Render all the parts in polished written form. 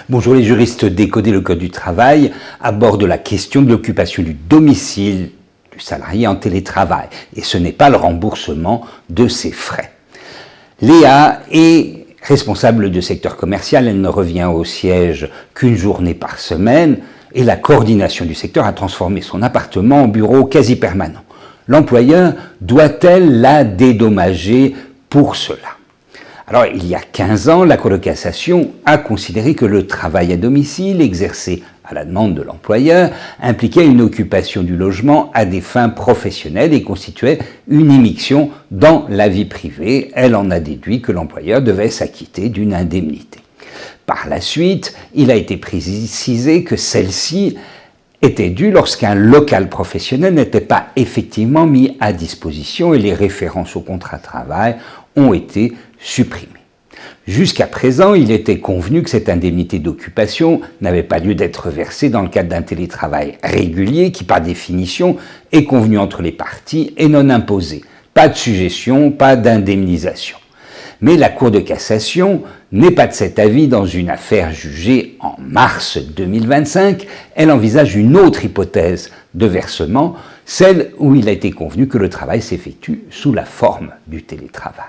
Bonjour, les juristes décoder le Code du travail abordent la question de l'occupation du domicile du salarié en télétravail. Et ce n'est pas le remboursement de ses frais. Léa est responsable de secteur commercial, elle ne revient au siège qu'une journée par semaine et la coordination du secteur a transformé son appartement en bureau quasi permanent. L'employeur doit-elle la dédommager pour cela? Alors, il y a 15 ans, la Cour de cassation a considéré que le travail à domicile, exercé à la demande de l'employeur, impliquait une occupation du logement à des fins professionnelles et constituait une immixtion dans la vie privée. Elle en a déduit que l'employeur devait s'acquitter d'une indemnité. Par la suite, il a été précisé que celle-ci était due lorsqu'un local professionnel n'était pas effectivement mis à disposition et les références au contrat de travail ont été supprimées. Jusqu'à présent, il était convenu que cette indemnité d'occupation n'avait pas lieu d'être versée dans le cadre d'un télétravail régulier qui, par définition, est convenu entre les parties et non imposé. Pas de suggestion, pas d'indemnisation. Mais la Cour de cassation n'est pas de cet avis dans une affaire jugée en mars 2025. Elle envisage une autre hypothèse de versement, celle où il a été convenu que le travail s'effectue sous la forme du télétravail.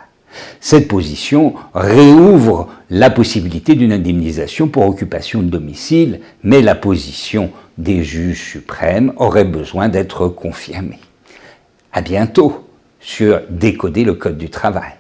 Cette position réouvre la possibilité d'une indemnisation pour occupation de domicile, mais la position des juges suprêmes aurait besoin d'être confirmée. À bientôt sur Décoder le Code du travail.